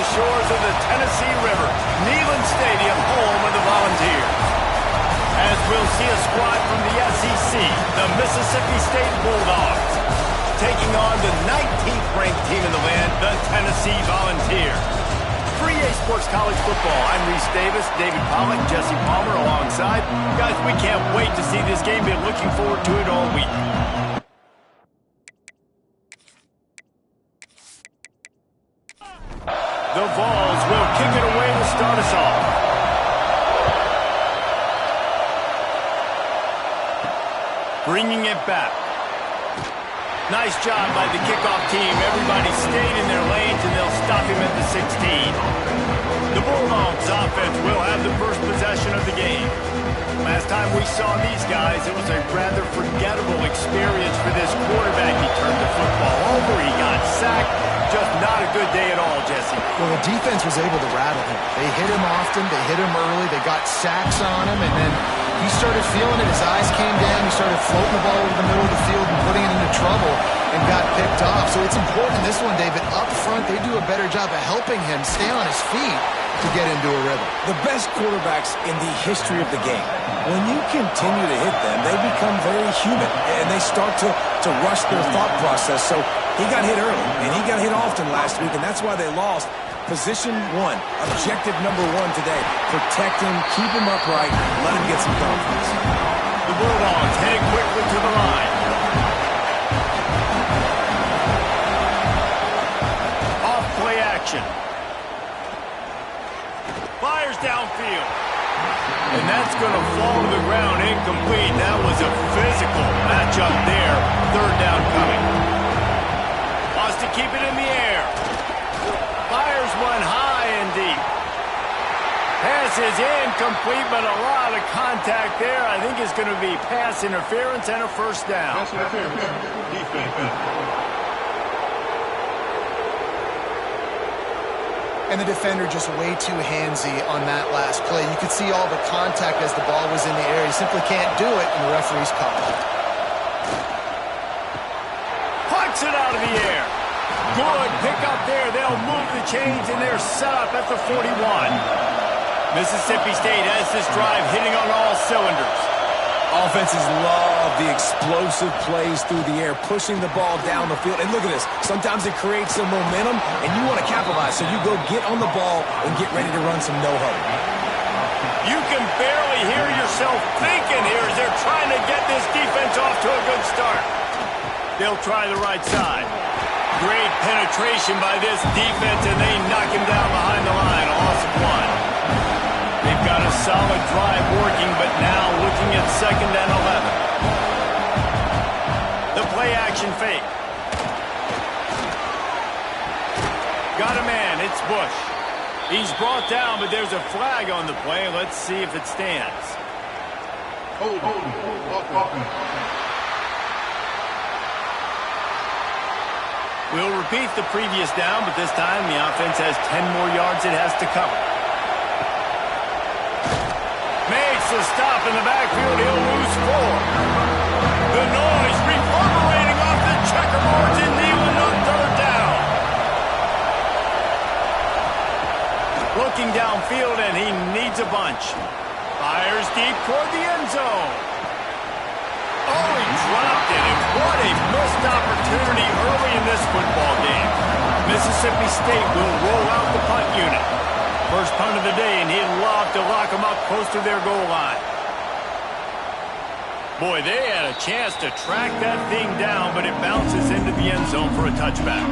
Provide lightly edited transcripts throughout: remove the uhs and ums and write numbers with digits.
the shores of the Tennessee River, Neyland Stadium, home of the Volunteers. As we'll see a squad from the SEC, the Mississippi State Bulldogs, taking on the 19th ranked team in the land, the Tennessee Volunteers. For EA Sports College Football, I'm Reese Davis, David Pollack, Jesse Palmer alongside. Guys, we can't wait to see this game. Been looking forward to it all week. The Vols will kick it away to start us off. Bringing it back. Nice job by the kickoff team. Everybody stayed in their lanes, and they'll stop him at the 16. The Bulldogs offense will have the first possession of the game. Last time we saw these guys, it was a rather forgettable experience for this quarterback. He turned the football over. He got sacked. Just not a good day at all, Jesse. Well, the defense was able to rattle him. They hit him often. They hit him early. They got sacks on him, and then he started feeling it. His eyes came down. He started floating the ball over the middle of the field and putting it into trouble and got picked off. So it's important this one, David. Up front, they do a better job of helping him stay on his feet to get into a rhythm. The best quarterbacks in the history of the game, when you continue to hit them, they become very human, and they start to rush their thought process. So he got hit early, and he got hit often last week, and that's why they lost. Position one, objective number one today. Protect him, keep him upright, let him get some confidence. The Bulldogs heading quickly to the line. Off play action. Fires downfield. And that's going to fall to the ground incomplete. That was a physical matchup there. Third down coming. Wants to keep it in the air. Fires one high and deep. Pass is incomplete, but a lot of contact there. I think it's going to be pass interference and a first down. Pass interference. Defense. And the defender just way too handsy on that last play. You could see all the contact as the ball was in the air. He simply can't do it, and the referee's called it. Pucks it out of the air. Good pick up there. They'll move the chains, and they're set up at the 41. Mississippi State has this drive hitting on all cylinders. Offenses love the explosive plays through the air, pushing the ball down the field. And look at this. Sometimes it creates some momentum, and you want to capitalize. So you go get on the ball and get ready to run some no-huddle. You can barely hear yourself thinking here as they're trying to get this defense off to a good start. They'll try the right side. Great penetration by this defense, and they knock him down behind the line. A loss of one. They've got a solid drive working, but now looking at 2nd and 11. The play action fake. Got a man. It's Bush. He's brought down, but there's a flag on the play. Let's see if it stands. Hold. We'll repeat the previous down, but this time the offense has 10 more yards it has to cover. Makes a stop in the backfield. He'll lose 4. The noise reverberating off the checkerboards in Neyland on 3rd down. Looking downfield, and he needs a bunch. Fires deep toward the end zone. Oh, he dropped it, and what a missed opportunity early in this football game. Mississippi State will roll out the punt unit. First punt of the day, and he'd love to lock them up close to their goal line. Boy, they had a chance to track that thing down, but it bounces into the end zone for a touchback.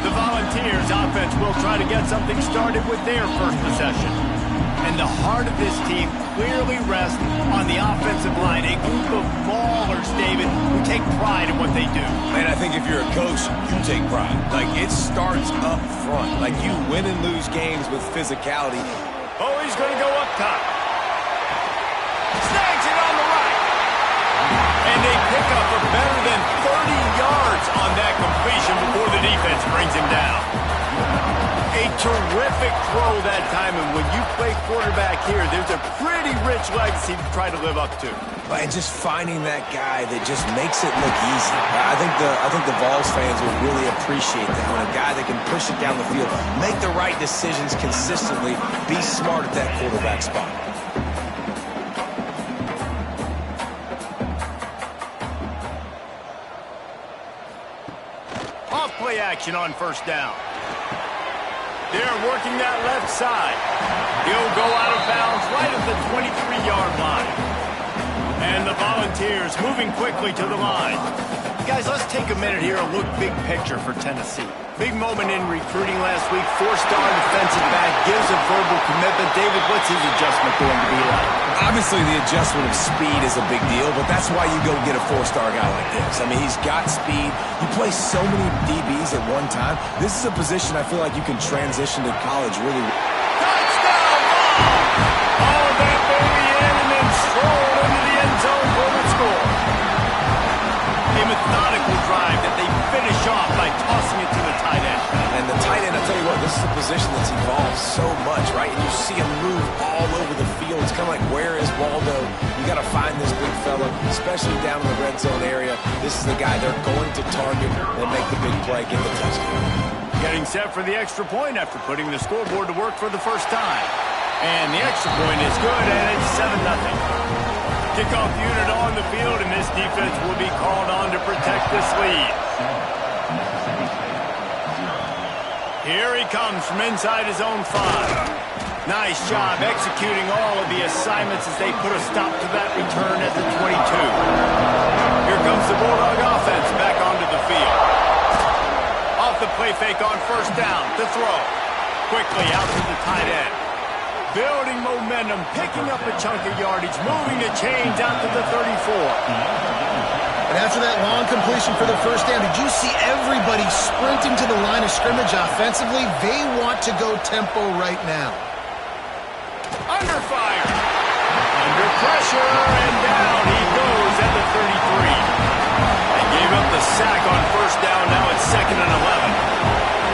The Volunteers offense will try to get something started with their first possession. And the heart of this team clearly rests on the offensive line, a group of ballers, David, who take pride in what they do. Man, I think if you're a coach, you take pride. Like, it starts up front. Like, you win and lose games with physicality. Oh, he's going to go up top. Snags it on the right. And they pick up for better than 30 yards on that completion before the defense brings him down. A terrific throw that time, and when you play NCAA quarterback here, there's a pretty rich legacy to try to live up to. And just finding that guy that just makes it look easy. I think the Vols fans will really appreciate that, when a guy that can push it down the field, make the right decisions consistently, be smart at that quarterback spot. Off-play action on first down. They're working that left side. He'll go out of bounds right at the 23-yard line. And the Volunteers moving quickly to the line. Guys, let's take a minute here and look big picture for Tennessee. Big moment in recruiting last week. Four-star defensive back gives a verbal commitment. David, what's his adjustment going to be like? Obviously, the adjustment of speed is a big deal, but that's why you go get a four-star guy like this. I mean, he's got speed. You play so many DBs at one time. This is a position I feel like you can transition to college really well. Touchdown! All that baby in and then stroll into the end zone for the score. A methodical drive that they finish off by tossing it to the tight end. And the tight end, I'll tell you what, this is a position that's evolved so much, right? And you see him move all over the field. It's kind of like, where is Waldo? You got to find this big fella, especially down in the red zone area. This is the guy they're going to target and make the big play, get the touchdown. Getting set for the extra point after putting the scoreboard to work for the first time. And the extra point is good, and it's 7-0. Kickoff unit on the field, and this defense will be called on to protect this lead. Here he comes from inside his own 5. Nice job executing all of the assignments as they put a stop to that return at the 22. Here comes the Bulldog offense back onto the field. Off the play fake on first down, to throw. Quickly out to the tight end. Building momentum, picking up a chunk of yardage, moving the chains out to the 34. And after that long completion for the first down, did you see everybody sprinting to the line of scrimmage offensively? They want to go tempo right now. Under fire. Under pressure, and down he goes at the 33. They gave up the sack on first down. Now it's 2nd and 11.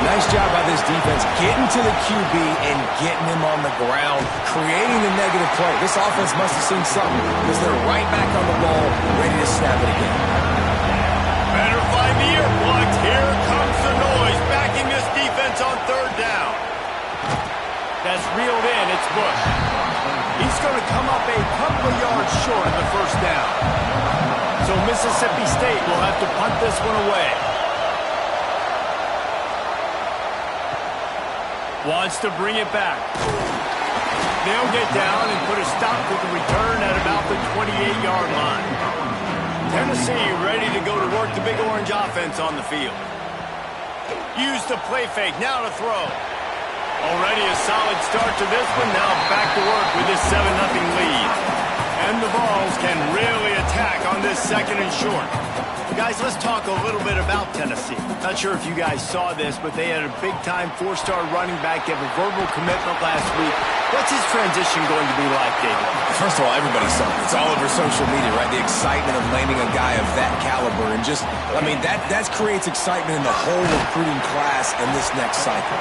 Nice job by this defense getting to the QB and getting him on the ground, creating the negative play. This offense must have seen something, because they're right back on the ball, ready to snap it again. Better find the earplugs. Here comes the noise, backing this defense on third down. That's reeled in. It's Bush. He's going to come up a couple of yards short of the first down. So Mississippi State will have to punt this one away. Wants to bring it back. They'll get down and put a stop to the return at about the 28-yard line. Tennessee ready to go to work the Big Orange offense on the field. Use the play fake, now to throw. Already a solid start to this one, now back to work with this 7-0 lead. And the Vols can really attack on this 2nd and short. Guys, let's talk a little bit about Tennessee. Not sure if you guys saw this, but they had a big-time 4-star running back give a verbal commitment last week. What's his transition going to be like, David? First of all, everybody saw it. It's all over social media, right? The excitement of landing a guy of that caliber. And just, I mean, that creates excitement in the whole recruiting class in this next cycle.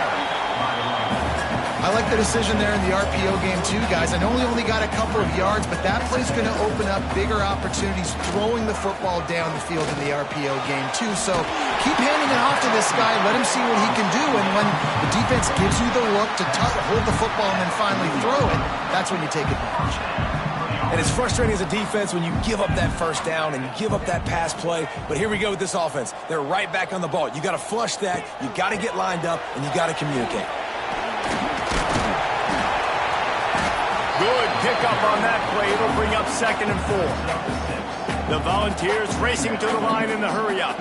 I like the decision there in the RPO game too, guys. I know he only got a couple of yards, but that play's going to open up bigger opportunities throwing the football down the field in the RPO game too. So keep handing it off to this guy. Let him see what he can do. And when the defense gives you the look to hold the football and then finally throw it, that's when you take advantage. And it's frustrating as a defense when you give up that first down and you give up that pass play. But here we go with this offense. They're right back on the ball. You got to flush that. You got to get lined up, and you got to communicate. Good pickup on that play. It'll bring up 2nd and 4. The Volunteers racing to the line in the hurry-up.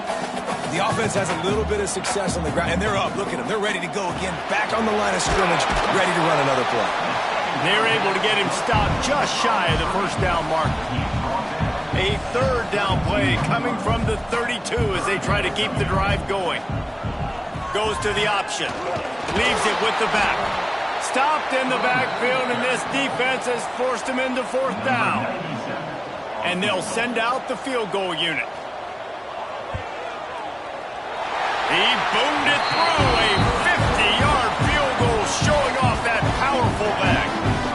The offense has a little bit of success on the ground, and they're up. Look at them. They're ready to go again. Back on the line of scrimmage, ready to run another play. They're able to get him stopped just shy of the first down marker. A 3rd down play coming from the 32 as they try to keep the drive going. Goes to the option. Leaves it with the back. Stopped in the backfield, and this defense has forced him into 4th down. And they'll send out the field goal unit. He boomed it through, a 50-yard field goal showing off that powerful leg.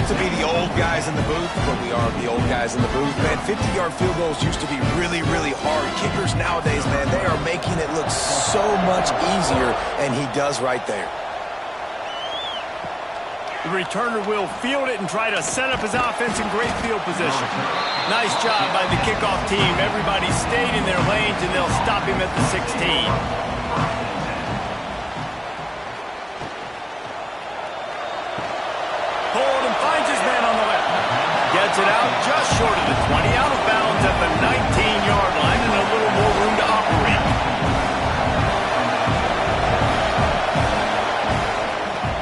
to be the old guys in the booth, but we are the old guys in the booth, man. 50-yard field goals used to be really, really hard. Kickers nowadays, man, they are making it look so much easier, and he does right there. The returner will field it and try to set up his offense in great field position. Nice job by the kickoff team. Everybody stayed in their lanes, and they'll stop him at the 16. Gets it out just short of the 20, out of bounds at the 19-yard line, and a little more room to operate.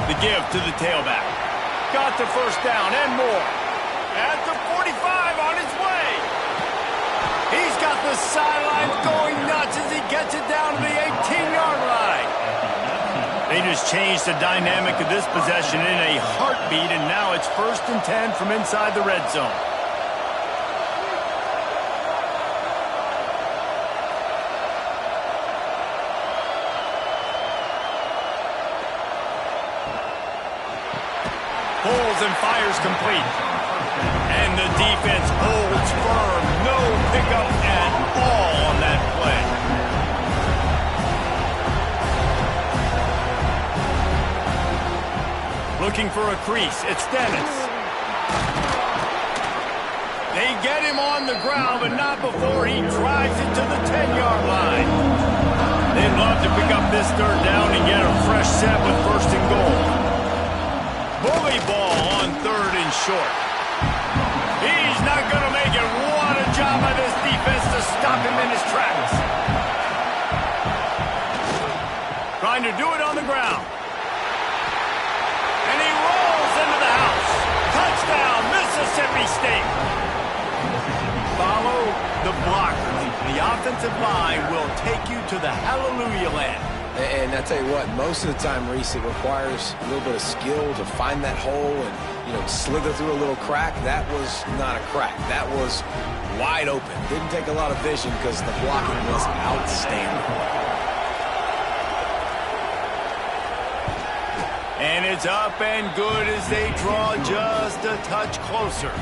The give to the tailback. Got the first down and more. At the 45 on his way. He's got the sidelines going nuts as he gets it down to the 18-yard line. They just changed the dynamic of this possession in a heartbeat, and now it's 1st and 10 from inside the red zone. Pulls and fires complete. And the defense holds firm. No pickup at all on that play. Looking for a crease. It's Dennis. They get him on the ground, but not before he drives it to the 10-yard line. They'd love to pick up this 3rd down and get a fresh set with 1st and goal. Bully ball on 3rd and short. He's not going to make it. What a job by this defense to stop him in his tracks. Trying to do it on the ground. Into the house. Touchdown, Mississippi State. Follow the blockers. The offensive line will take you to the hallelujah land. And I tell you what, most of the time, Reese, it requires a little bit of skill to find that hole and, slither through a little crack. That was not a crack. That was wide open. Didn't take a lot of vision because the blocking was outstanding. And it's up and good as they draw just a touch closer.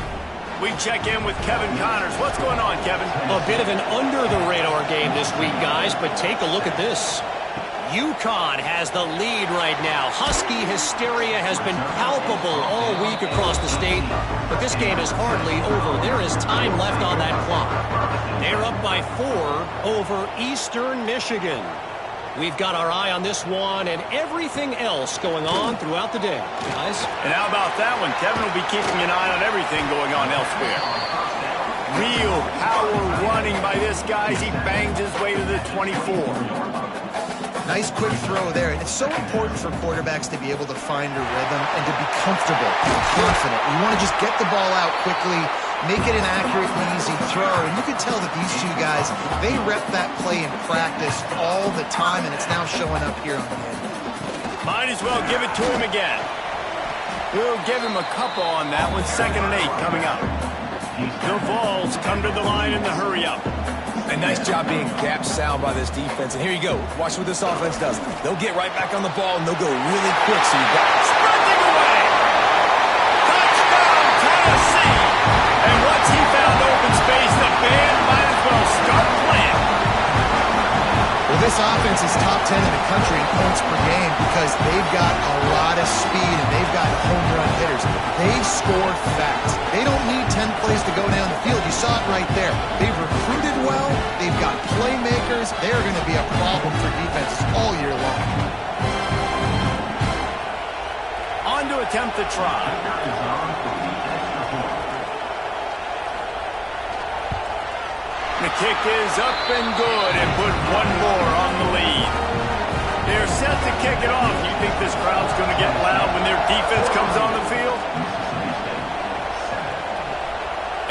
We check in with Kevin Connors. What's going on, Kevin? A bit of an under-the-radar game this week, guys, but take a look at this. UConn has the lead right now. Husky hysteria has been palpable all week across the state, but this game is hardly over. There is time left on that clock. They're up by 4 over Eastern Michigan. We've got our eye on this one and everything else going on throughout the day, guys. And how about that one? Kevin will be keeping an eye on everything going on elsewhere. Real power running by this guy as he bangs his way to the 24. Nice quick throw there. And it's so important for quarterbacks to be able to find a rhythm and to be comfortable and confident. You want to just get the ball out quickly, make it an accurate and easy throw. And you can tell that these two guys, they rep that play in practice all the time, and it's now showing up here on the end. Might as well give it to him again. We'll give him a couple on that one. 2nd and 8 coming up. The Vols come to the line in the hurry up. A nice job being gap sound by this defense. And here you go. Watch what this offense does. They'll get right back on the ball, and they'll go really quick. So you got sprinting away. Touchdown, Tennessee. And once he found open space, the band might as well start playing. Well, this offense is top 10 in the country in points per game because they've got a lot of speed and they've got home run hitters. They score fast. They don't need 10 plays to go down the field. You saw it right there. They've recruited well. They've got playmakers. They're going to be a problem for defenses all year long. On to attempt the try. The kick is up and good and put one more on the lead. They're set to kick it off. You think this crowd's going to get loud when their defense comes on the field?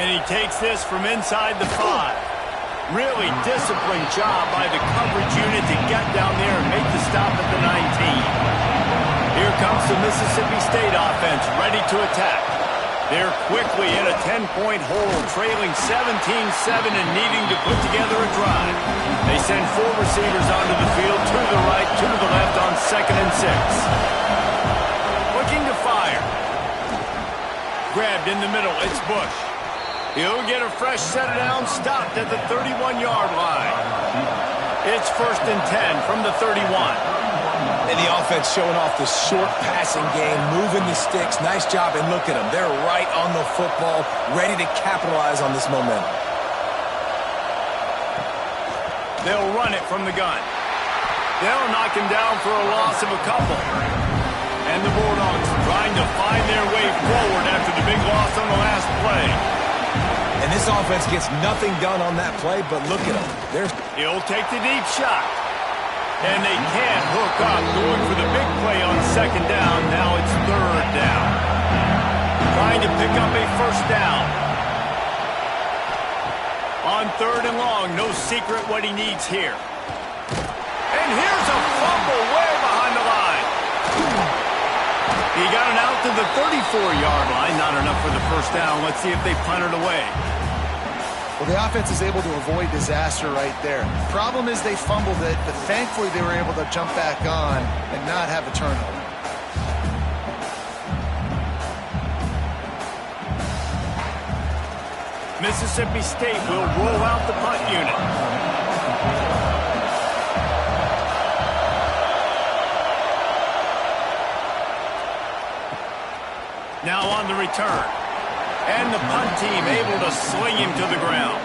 And he takes this from inside the 5. Really disciplined job by the coverage unit to get down there and make the stop at the 19. Here comes the Mississippi State offense ready to attack. They're quickly in a 10-point hole, trailing 17-7 and needing to put together a drive. They send 4 receivers onto the field, 2 to the right, 2 to the left on 2nd and 6. Looking to fire. grabbed in the middle. It's Bush. He'll get a fresh set down, stopped at the 31-yard line. It's 1st and 10 from the 31. And the offense showing off the short passing game, moving the sticks. Nice job, and look at them. They're right on the football, ready to capitalize on this momentum. They'll run it from the gun. They'll knock him down for a loss of a couple. And the Bulldogs trying to find their way forward after the big loss on the last play. And this offense gets nothing done on that play, but look at him. He'll take the deep shot. And they can't hook up, going for the big play on 2nd down. Now it's 3rd down. Trying to pick up a 1st down. On 3rd and long, no secret what he needs here. And here's a fumble way behind the line. He got it out to the 34-yard line. Not enough for the 1st down. Let's see if they punt it away. Well, the offense is able to avoid disaster right there. Problem is they fumbled it, but thankfully they were able to jump back on and not have a turnover. Mississippi State will roll out the punt unit. Now on the return. And the punt team able to sling him to the ground.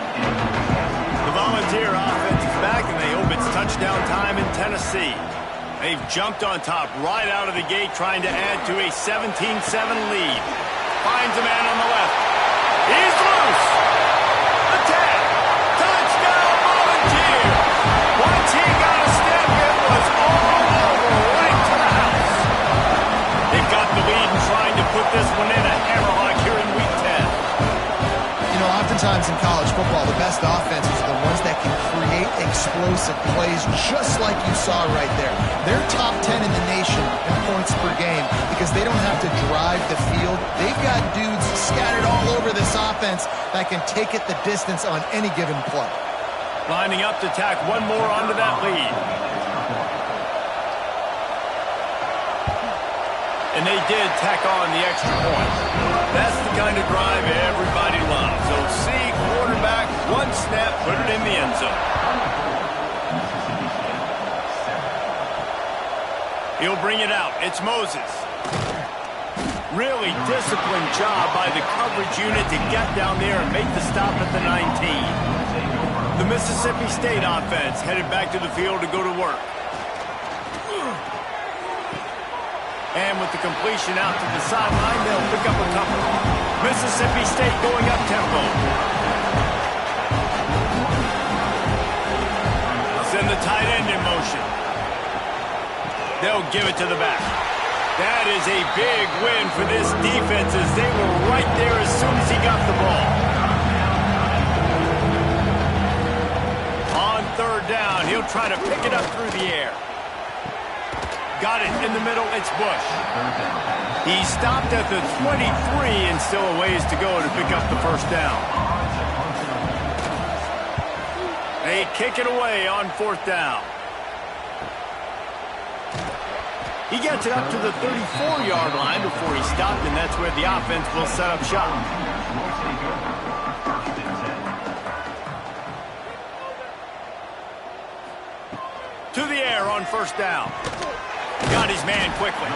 The Volunteer offense is back, and they hope it's touchdown time in Tennessee. They've jumped on top right out of the gate, trying to add to a 17-7 lead. Finds a man on the left. He's loose. The tag. Touchdown, Volunteer. Once he got a step, it was all over, right to the house. They've got the lead and trying to put this one in a hammerlock here in week 10. You know, oftentimes in college football, the best offenses are the ones that can create explosive plays just like you saw right there. They're top 10 in the nation in points per game because they don't have to drive the field. They've got dudes scattered all over this offense that can take it the distance on any given play. Lining up to tack one more onto that lead. And they did tack on the extra point. That's the kind of drive everybody loves. OC, quarterback, one snap, put it in the end zone. He'll bring it out. It's Moses. Really disciplined job by the coverage unit to get down there and make the stop at the 19. The Mississippi State offense headed back to the field to go to work. And with the completion out to the sideline, they'll pick up a couple. Mississippi State going up tempo. Send the tight end in motion. They'll give it to the back. That is a big win for this defense as they were right there as soon as he got the ball. On 3rd down, he'll try to pick it up through the air. Got it in the middle, it's Bush. He stopped at the 23 and still a ways to go to pick up the 1st down. They kick it away on 4th down. He gets it up to the 34-yard line before he stopped, and that's where the offense will set up shop. To the air on 1st down. Got his man quickly.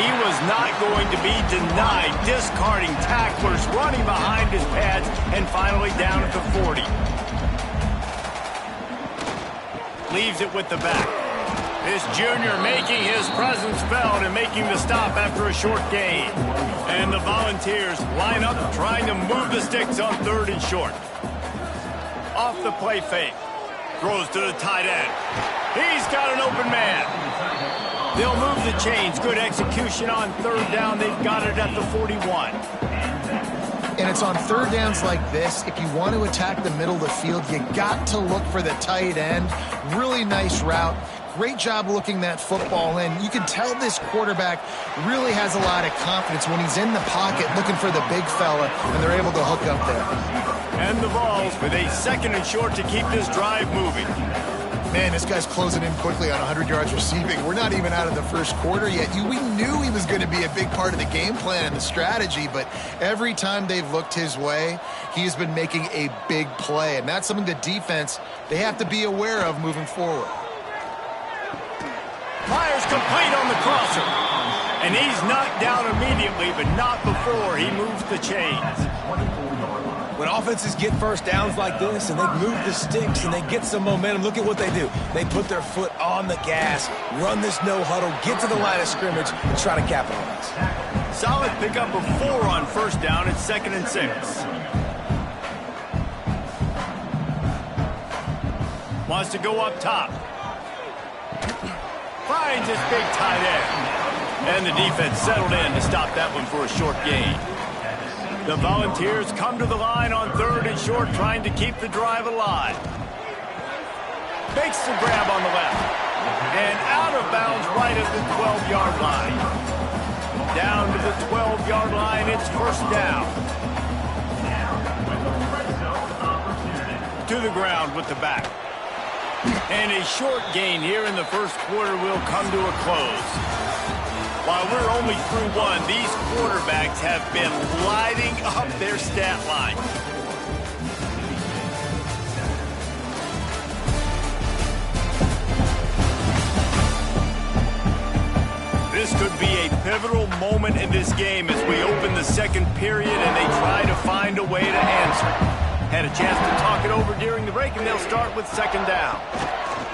He was not going to be denied, discarding tacklers, running behind his pads, and finally down at the 40. Leaves it with the back. This junior making his presence felt and making the stop after a short gain. And the Volunteers line up trying to move the sticks on 3rd and short. Off the play fake. Throws to the tight end. He's got an open man. They'll move the chains. Good execution on 3rd down. They've got it at the 41. And it's on 3rd downs like this. If you want to attack the middle of the field, you got to look for the tight end. Really nice route. Great job looking that football in. You can tell this quarterback really has a lot of confidence when he's in the pocket looking for the big fella, and they're able to hook up there. And the Vols with a 2nd and short to keep this drive moving. Man, this guy's closing in quickly on 100 yards receiving. We're not even out of the first quarter yet. We knew he was going to be a big part of the game plan and the strategy, but every time they've looked his way, he's been making a big play, and that's something the defense, they have to be aware of moving forward. Fires complete on the crosser, and he's knocked down immediately, but not before he moves the chains. When offenses get first downs like this and they move the sticks and they get some momentum, look at what they do. They put their foot on the gas, run this no huddle, get to the line of scrimmage, and try to capitalize. Solid pickup of 4 on first down. It's 2nd and 6. Wants to go up top. Finds his big tight end. And the defense settled in to stop that one for a short gain. The Volunteers come to the line on 3rd and short, trying to keep the drive alive. Makes the grab on the left. And out of bounds right at the 12-yard line. Down to the 12-yard line, it's first down. To the ground with the back. And a short gain here in the first quarter will come to a close. While we're only through 1, these quarterbacks have been lighting up their stat line. This could be a pivotal moment in this game as we open the second period and they try to find a way to answer. Had a chance to talk it over during the break, and they'll start with 2nd down.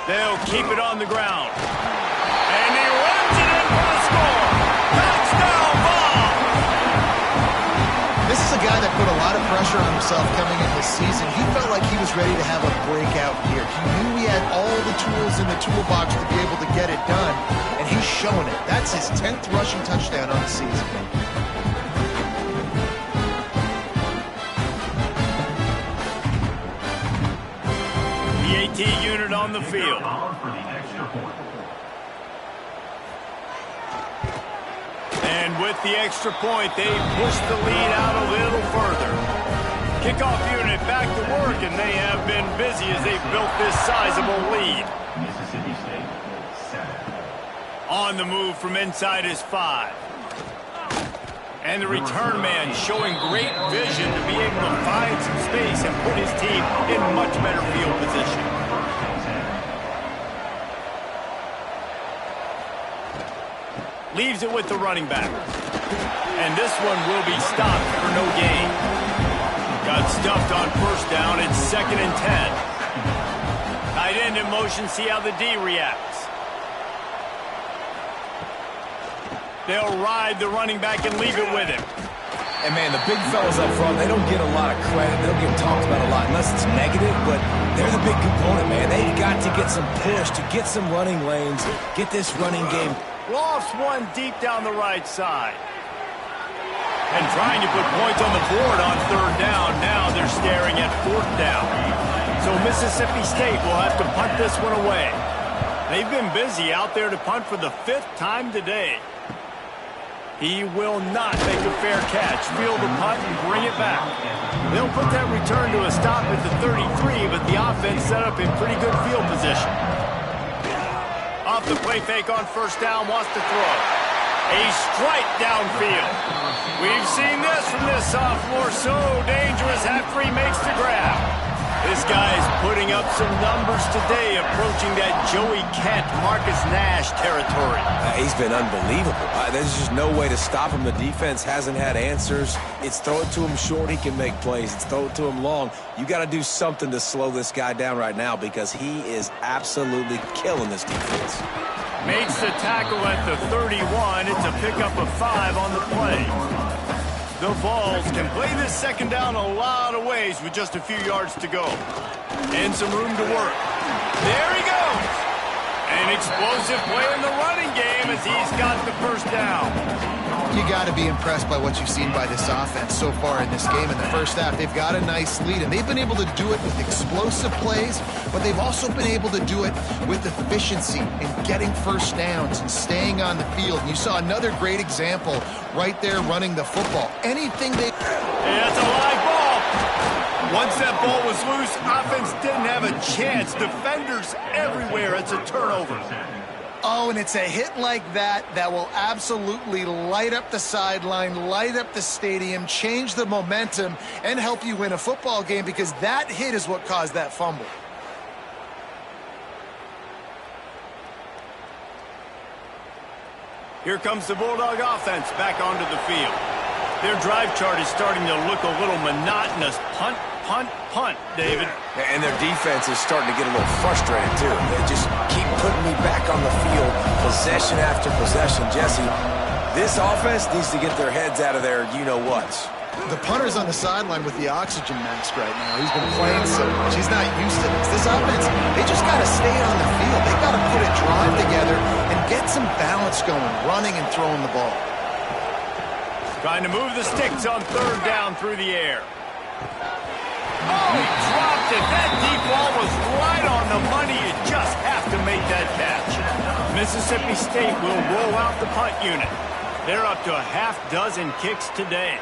They'll keep it on the ground. And he runs it in for the score. Touchdown ball! This is a guy that put a lot of pressure on himself coming in this season. He felt like he was ready to have a breakout year. He knew he had all the tools in the toolbox to be able to get it done, and he's showing it. That's his 10th rushing touchdown on the season. The AT unit on the field. And with the extra point, they push the lead out a little further. Kickoff unit back to work, and they have been busy as they've built this sizable lead. On the move from inside his 5. And the return man showing great vision to be able to find some space and put his team in much better field position. Leaves it with the running back. And this one will be stopped for no gain. Got stuffed on first down. It's 2nd and 10. Tight end in motion. See how the D reacts. They'll ride the running back and leave it with him. And, man, the big fellas up front, they don't get a lot of credit. They don't get talked about a lot unless it's negative, but they're the big component, man. They've got to get some push, to get some running lanes, get this running game. Lofts one deep down the right side. And trying to put points on the board on 3rd down. Now they're staring at 4th down. So Mississippi State will have to punt this one away. They've been busy out there to punt for the 5th time today. He will not make a fair catch. Field the punt and bring it back. They'll put that return to a stop at the 33, but the offense set up in pretty good field position. Off the play fake on first down, wants to throw. A strike downfield. We've seen this from this sophomore. So dangerous after he makes the grab. This guy's putting up some numbers today, approaching that Joey Kent, Marcus Nash territory. He's been unbelievable. There's just no way to stop him. The defense hasn't had answers. It's throw it to him short, he can make plays. It's throw it to him long. You got to do something to slow this guy down right now because he is absolutely killing this defense. Makes the tackle at the 31. It's a pickup of 5 on the play. The Vols can play this 2nd down a lot of ways with just a few yards to go. And some room to work. There he goes. An explosive play in the running game as he's got the first down. You got to be impressed by what you've seen by this offense so far in this game. In the first half, they've got a nice lead, and they've been able to do it with explosive plays, but they've also been able to do it with efficiency and getting first downs and staying on the field. And you saw another great example right there running the football. Anything they... Yeah, it's a live ball. Once that ball was loose, offense didn't have a chance. Defenders everywhere. It's a turnover. Oh, and it's a hit like that that will absolutely light up the sideline, light up the stadium, change the momentum, and help you win a football game, because that hit is what caused that fumble. Here comes the Bulldog offense back onto the field. Their drive chart is starting to look a little monotonous. Punt, punt, punt, David. And their defense is starting to get a little frustrated, too. They just keep putting me back on the field, possession after possession. Jesse, this offense needs to get their heads out of their you-know-whats. The punter's on the sideline with the oxygen mask right now. He's been playing so much. He's not used to this. This offense, they just got to stay on the field. They got to put a drive together and get some balance going, running and throwing the ball. Trying to move the sticks on third down through the air. Oh, he dropped it. That deep ball was right on the money. You just have to make that catch. Mississippi State will roll out the punt unit. They're up to a half-dozen kicks today.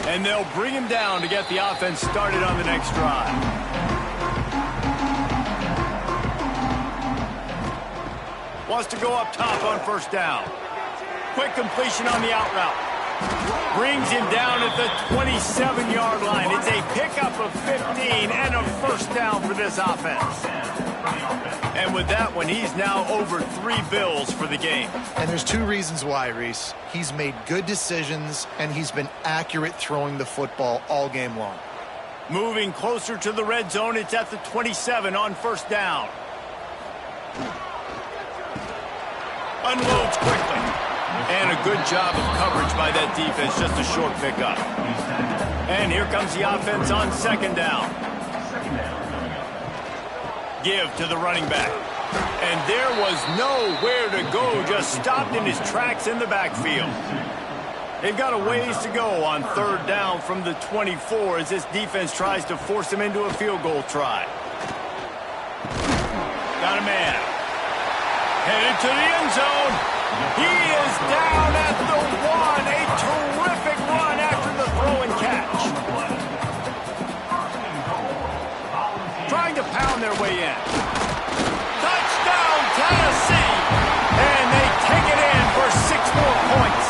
And they'll bring him down to get the offense started on the next drive. Wants to go up top on first down. Quick completion on the out route. Brings him down at the 27-yard line. It's a pickup of 15 and a first down for this offense. And with that one, he's now over 3 bills for the game. And there's 2 reasons why, Reese. He's made good decisions, and he's been accurate throwing the football all game long. Moving closer to the red zone, it's at the 27 on first down. Unloads quickly. And a good job of coverage by that defense, just a short pickup. And here comes the offense on second down. Give to the running back. And there was nowhere to go, just stopped in his tracks in the backfield. They've got a ways to go on third down from the 24 as this defense tries to force him into a field goal try. Got a man. Headed to the end zone. He is down at the 1. A terrific run after the throw and catch. Trying to pound their way in. Touchdown, Tennessee. And they take it in for 6 more points.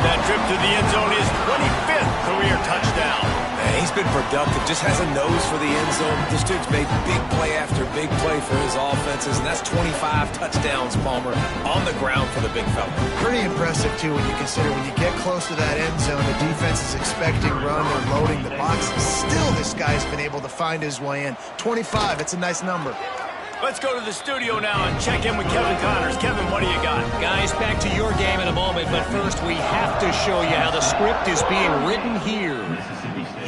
That trip to the end zone is 25th career touchdown. Man, he's been productive, just has a nose for the end zone. This dude's made big play after big play for his offenses, and that's 25 touchdowns, Palmer, on the ground for the big fella. Pretty impressive, too, when you consider when you get close to that end zone, the defense is expecting run and loading the boxes. Still, this guy's been able to find his way in. 25, it's a nice number. Let's go to the studio now and check in with Kevin Connors. Kevin, what do you got? Guys, back to your game in a moment, but first we have to show you how the script is being written here.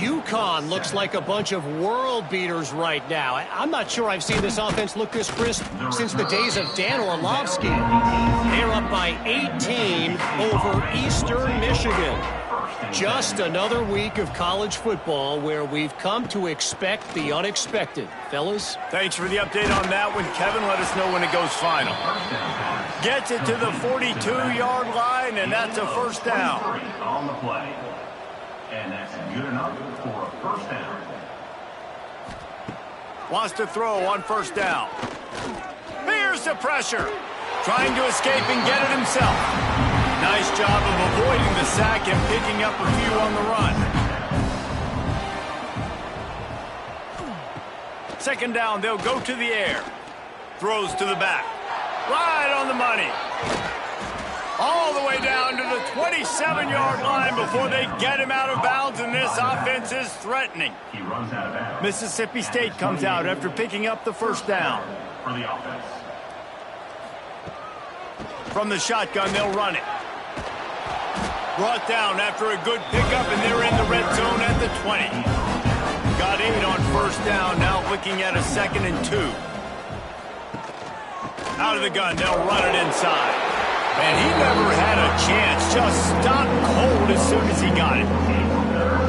UConn looks like a bunch of world beaters right now. I'm not sure I've seen this offense look this crisp since the days of Dan Orlovsky. They're up by 18 over Eastern Michigan. Just another week of college football where we've come to expect the unexpected. Fellas? Thanks for the update on that one, Kevin. Let us know when it goes final. Gets it to the 42-yard line, and that's a first down. On the play. And that's good enough for a first down. Wants to throw on first down. Here's the pressure. Trying to escape and get it himself. Nice job of avoiding the sack and picking up a few on the run. Second down, they'll go to the air. Throws to the back. Right on the money. All the way down to the 27-yard line before they get him out of bounds, and this offense is threatening. He runs out of bounds. Mississippi State comes out after picking up the first down. For the offense. From the shotgun, they'll run it. Brought down after a good pickup, and they're in the red zone at the 20. Got 8 on first down, now looking at a 2nd and 2. Out of the gun, they'll run it inside. And he never had a chance, just stopped cold as soon as he got it.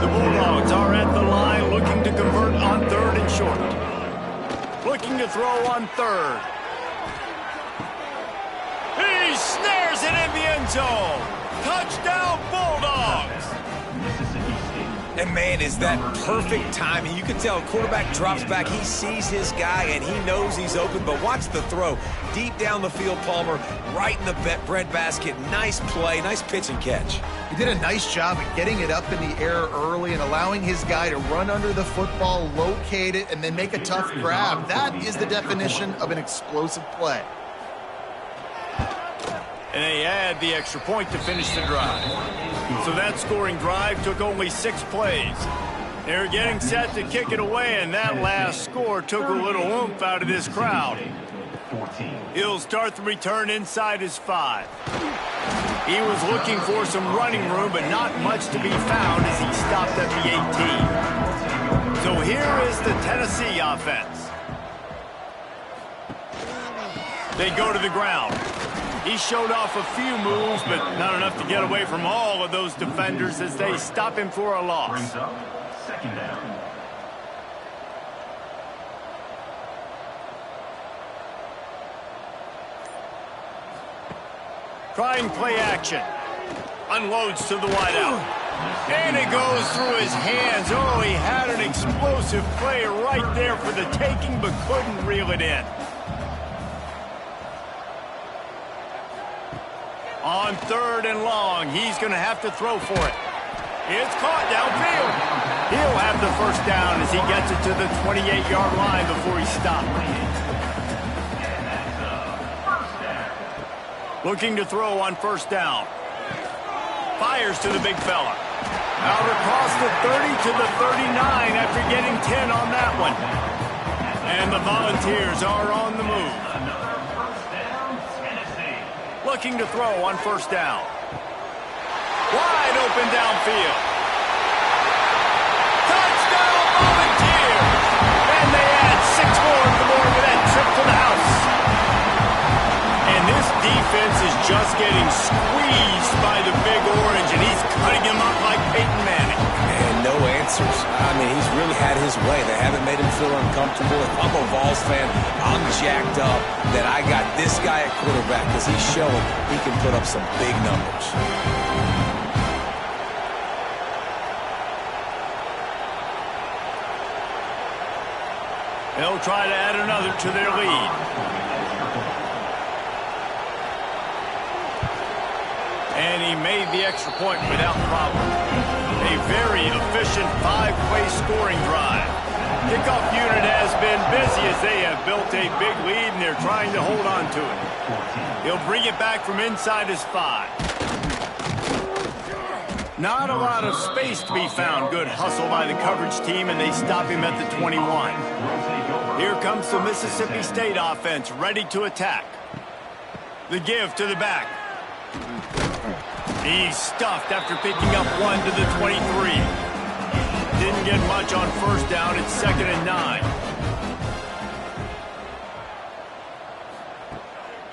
The Bulldogs are at the line looking to convert on 3rd and short. Looking to throw on 3rd. He snares it in the end zone. Touchdown, Bulldogs! And, man, is that perfect timing. You can tell a quarterback drops back. He sees his guy, and he knows he's open. But watch the throw. Deep down the field, Palmer, right in the breadbasket. Nice play, nice pitch and catch. He did a nice job at getting it up in the air early and allowing his guy to run under the football, locate it, and then make a tough grab. That is the definition of an explosive play. And they add the extra point to finish the drive. So that scoring drive took only 6 plays. They're getting set to kick it away, and that last score took a little oomph out of this crowd. He'll start the return inside his 5. He was looking for some running room, but not much to be found as he stopped at the 18. So here is the Tennessee offense. They go to the ground. He showed off a few moves, but not enough to get away from all of those defenders as they stop him for a loss. Brings up second down. Trying play action. Unloads to the wideout. And it goes through his hands. Oh, he had an explosive play right there for the taking, but couldn't reel it in. On 3rd and long, he's going to have to throw for it. It's caught downfield. He'll have the first down as he gets it to the 28-yard line before he stopped. Looking to throw on 1st down. Fires to the big fella. Out across the 30 to the 39 after getting 10 on that one. And the Volunteers are on the move. Looking to throw on 1st down. Wide open downfield. Touchdown, Volunteers! And they add 6 more on the board with that trip to the house. And this defense is just getting squeezed by the Big Orange, and he's cutting him up like Peyton Manning. And no answers. I mean, he's really had his way. They haven't made him feel uncomfortable. If I'm a Vols fan, I'm jacked up that I got this guy at quarterback because he's showing he can put up some big numbers. They'll try to add another to their lead. And he made the extra point without problem. A very efficient 5-play scoring drive. Kickoff unit has been busy as they have built a big lead and they're trying to hold on to it. He'll bring it back from inside his 5. Not a lot of space to be found. Good hustle by the coverage team, and they stop him at the 21. Here comes the Mississippi State offense, ready to attack. The give to the back. He's stuffed after picking up 1 to the 23. Didn't get much on 1st down. It's 2nd and 9.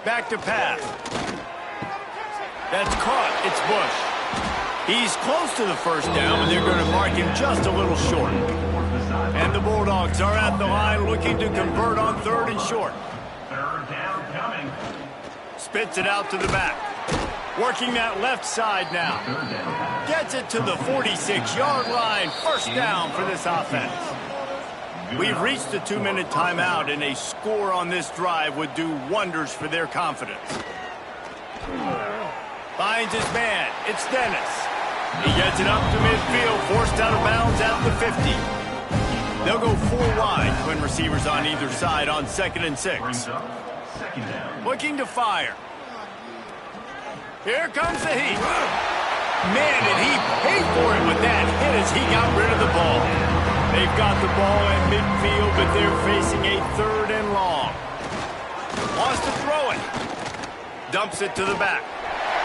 Back to pass. That's caught. It's Bush. He's close to the 1st down, but they're going to mark him just a little short. And the Bulldogs are at the line looking to convert on 3rd and short. 3rd down coming. Spits it out to the back. Working that left side now. Gets it to the 46-yard line. 1st down for this offense. We've reached the 2-minute timeout, and a score on this drive would do wonders for their confidence. Finds his man. It's Dennis. He gets it up to midfield, forced out of bounds at the 50. They'll go 4 wide, twin receivers on either side on 2nd and 6. Looking to fire. Here comes the heat. Man, did he pay for it with that hit as he got rid of the ball. They've got the ball at midfield, but they're facing a 3rd and long. Wants to throw it. Dumps it to the back.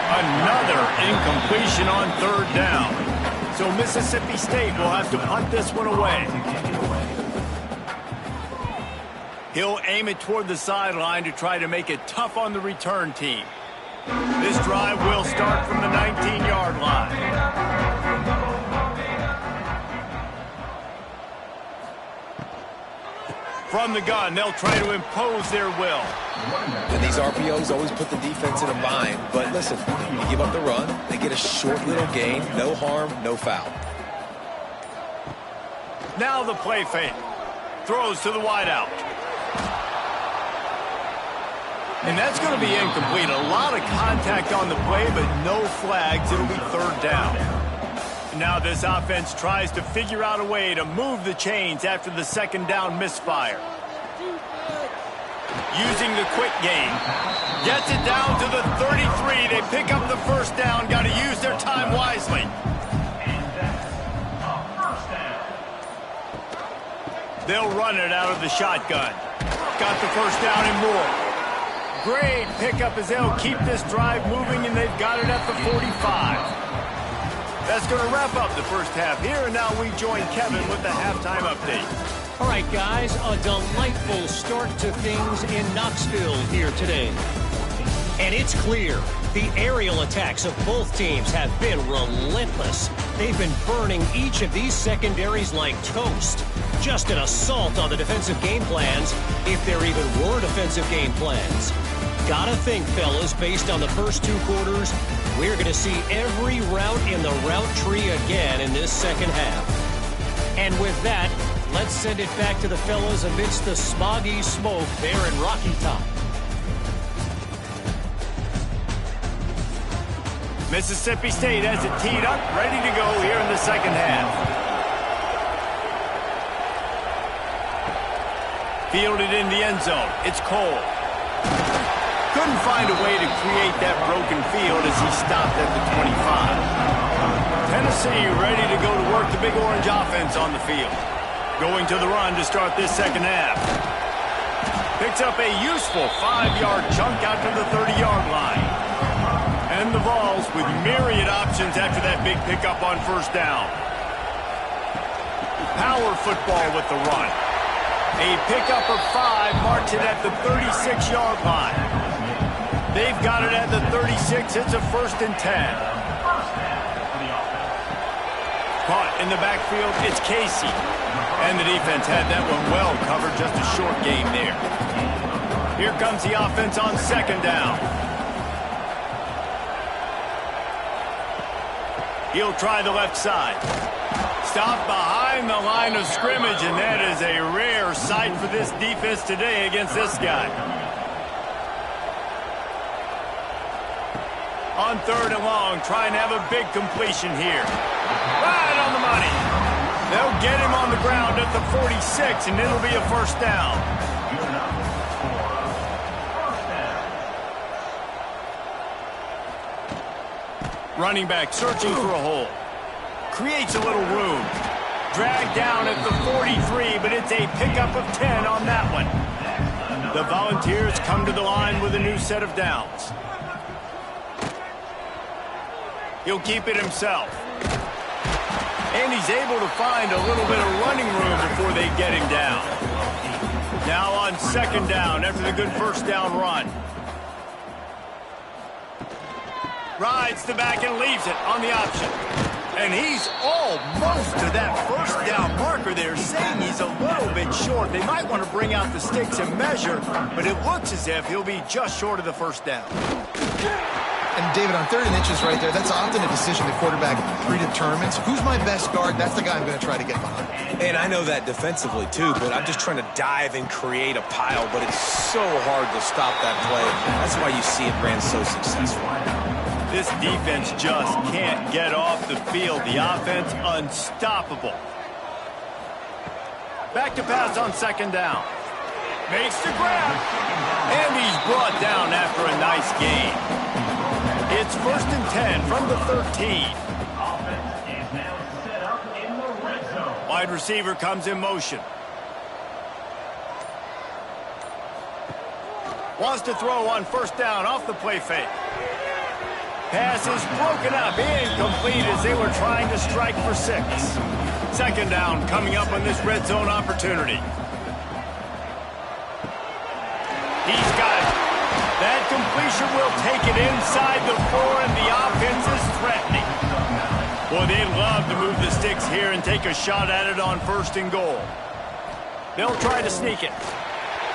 Another incompletion on 3rd down. So Mississippi State will have to punt this one away. He'll aim it toward the sideline to try to make it tough on the return team. This drive will start from the 19-yard line. From the gun, they'll try to impose their will. And these RPOs always put the defense in a bind. But listen, you give up the run, they get a short little gain, no harm, no foul. Now the play fake. Throws to the wideout. And that's going to be incomplete. A lot of contact on the play, but no flags. It'll be third down. Now this offense tries to figure out a way to move the chains after the second down misfire. Using the quick game. Gets it down to the 33. They pick up the first down. Got to use their time wisely. They'll run it out of the shotgun. Got the first down and more. Great pickup as they'll keep this drive moving, and they've got it at the 45. That's going to wrap up the first half here, and now we join Kevin with the halftime update. All right, guys, a delightful start to things in Knoxville here today. And it's clear the aerial attacks of both teams have been relentless. They've been burning each of these secondaries like toast. Just an assault on the defensive game plans, if there even were defensive game plans. Gotta think, fellas, based on the first two quarters, we're going to see every route in the route tree again in this second half. And with that, let's send it back to the fellas amidst the smoggy smoke there in Rocky Top. Mississippi State has it teed up, ready to go here in the second half. Fielded in the end zone. It's Cole. Couldn't find a way to create that broken field as he stopped at the 25. Tennessee ready to go to work the Big Orange offense on the field. Going to the run to start this second half. Picks up a useful 5-yard chunk out to the 30-yard line. And the Vols with myriad options after that big pickup on first down. Power football with the run. A pickup of 5 marks it at the 36-yard line. They've got it at the 36. It's a 1st and 10. Caught in the backfield, it's Casey. And the defense had that one well covered, just a short game there. Here comes the offense on second down. He'll try the left side. Stopped behind the line of scrimmage, and that is a rare sight for this defense today against this guy. On third and long, trying to have a big completion here. Right on the money. They'll get him on the ground at the 46, and it'll be a first down. Running back searching for a hole. Creates a little room. Dragged down at the 43, but it's a pickup of 10 on that one. The Volunteers come to the line with a new set of downs. He'll keep it himself. And he's able to find a little bit of running room before they get him down. Now on second down after the good first down run. Rides the back and leaves it on the option. And he's almost to that first down marker there, saying he's a little bit short. They might want to bring out the sticks and measure, but it looks as if he'll be just short of the first down. And David, on 3rd and inches right there, that's often a decision the quarterback predetermines. Who's my best guard? That's the guy I'm going to try to get behind. And I know that defensively, too, but I'm just trying to dive and create a pile, but it's so hard to stop that play. That's why you see it ran so successful. This defense just can't get off the field. The offense unstoppable. Back to pass on second down. Makes the grab. And he's brought down after a nice gain. It's 1st and 10 from the 13. Offense is now set up in the red zone. Wide receiver comes in motion. Wants to throw on first down off the play fake. Pass is broken up, incomplete as they were trying to strike for 6. Second down coming up on this red zone opportunity. He's got it. That completion will take it inside the 4, and the offense is threatening. Boy, they'd love to move the sticks here and take a shot at it on 1st and goal. They'll try to sneak it.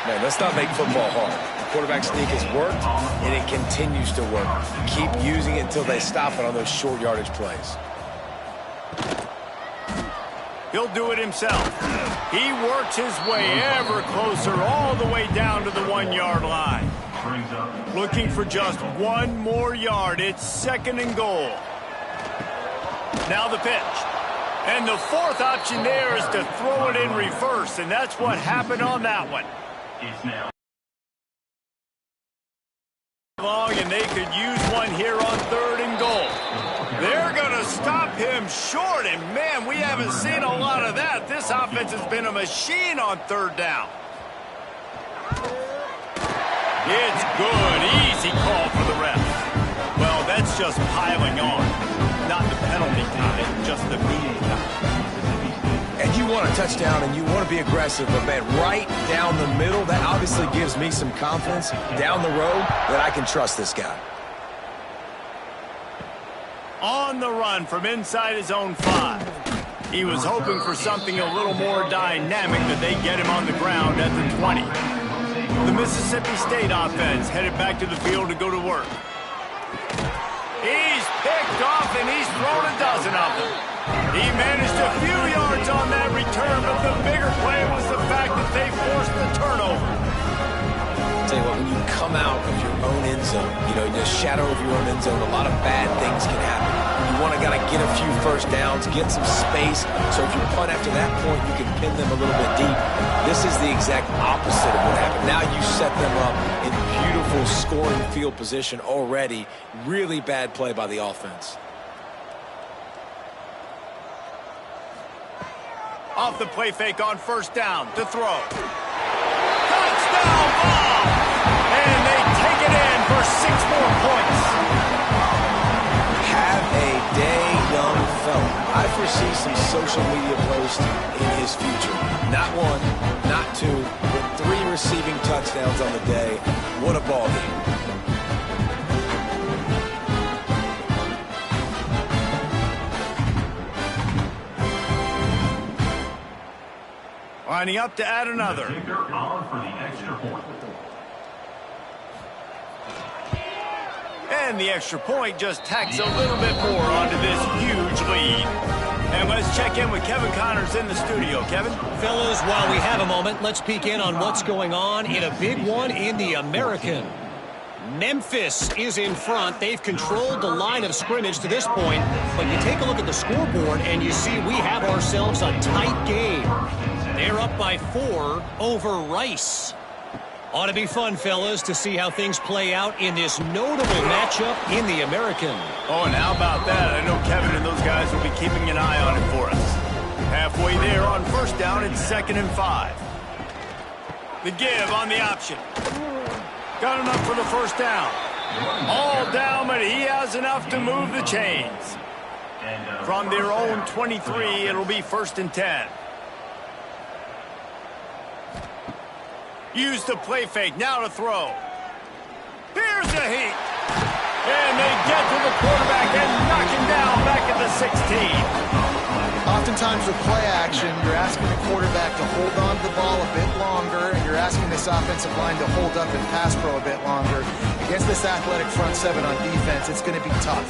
Man, let's not make football hard. The quarterback sneak has worked, and it continues to work. Keep using it until they stop it on those short yardage plays. He'll do it himself. He works his way ever closer all the way down to the 1-yard line. Looking for just one more yard. It's 2nd and goal. Now the pitch. And the fourth option there is to throw it in reverse, and that's what happened on that one. Long, and they could use one here on 3rd and goal. They're going to stop him short, and man, we haven't seen a lot of that. This offense has been a machine on 3rd down. It's good. Easy call for the ref. Well, that's just piling on. Not the penalty time, just the beating time. And you want a touchdown and you want to be aggressive, but man, right down the middle, that obviously gives me some confidence down the road that I can trust this guy. On the run from inside his own 5. He was hoping for something a little more dynamic, that they get him on the ground at the 20. The Mississippi State offense headed back to the field to go to work. He's picked off and he's thrown a dozen of them. He managed a few yards on that return, but the bigger play was the fact that they forced the turnover. Tell you what, when you come out of your own end zone, you know, in the shadow of your own end zone, a lot of bad things can happen. You want to get a few first downs, get some space, so if you punt after that point, you can pin them a little bit deep. This is the exact opposite of what happened. Now you set them up in beautiful scoring field position already. Really bad play by the offense. Off the play fake on 1st down to throw. Touchdown ball! And they take it in for 6 more points. Have a day, young fella. I foresee some social media posts in his future. Not 1, not 2, but 3 receiving touchdowns on the day. What a ball game. Lining up to add another. And the extra point just tacks a little bit more onto this huge lead. And let's check in with Kevin Connors in the studio. Kevin? Fellas, while we have a moment, let's peek in on what's going on in a big one in the American. Memphis is in front. They've controlled the line of scrimmage to this point. But you take a look at the scoreboard, and you see we have ourselves a tight game. They're up by 4 over Rice. Ought to be fun, fellas, to see how things play out in this notable matchup in the American. Oh, and how about that? I know Kevin and those guys will be keeping an eye on it for us. Halfway there on 1st down, it's 2nd and 5. The give on the option. Got enough for the 1st down. All down, but he has enough to move the chains. From their own 23, it'll be 1st and 10. Use the play fake, now to throw. Here's the heat. And they get to the quarterback and knock him down back at the 16. Oftentimes with play action, you're asking the quarterback to hold on to the ball a bit longer, and you're asking this offensive line to hold up and pass pro a bit longer. Against this athletic front 7 on defense, it's going to be tough.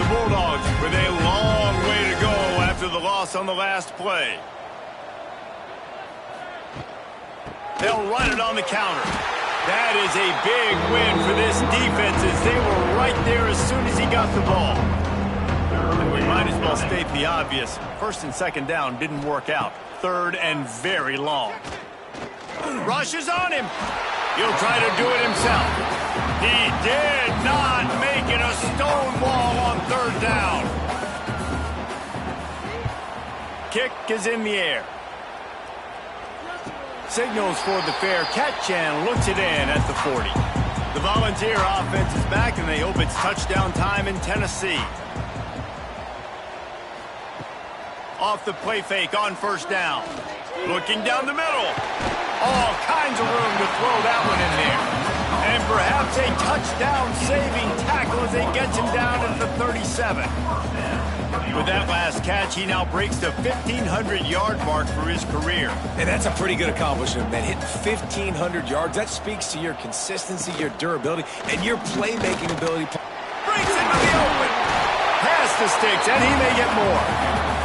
The Bulldogs with a long way to go after the loss on the last play. They'll run it on the counter. That is a big win for this defense, as they were right there as soon as he got the ball. And we might as well state the obvious. 1st and 2nd down didn't work out. 3rd and very long. Rushes on him. He'll try to do it himself. He did not make it a stone wall on 3rd down. Kick is in the air. Signals for the fair catch and looks it in at the 40. The Volunteer offense is back, and they hope it's touchdown time in Tennessee. Off the play fake on 1st down. Looking down the middle. All kinds of room to throw that one in there. And perhaps a touchdown-saving tackle as they get him down at the 37. With that last catch, he now breaks the 1,500-yard mark for his career. And that's a pretty good accomplishment, man. Hitting 1,500 yards, that speaks to your consistency, your durability, and your playmaking ability. Brings into the open. Pass the sticks, and he may get more.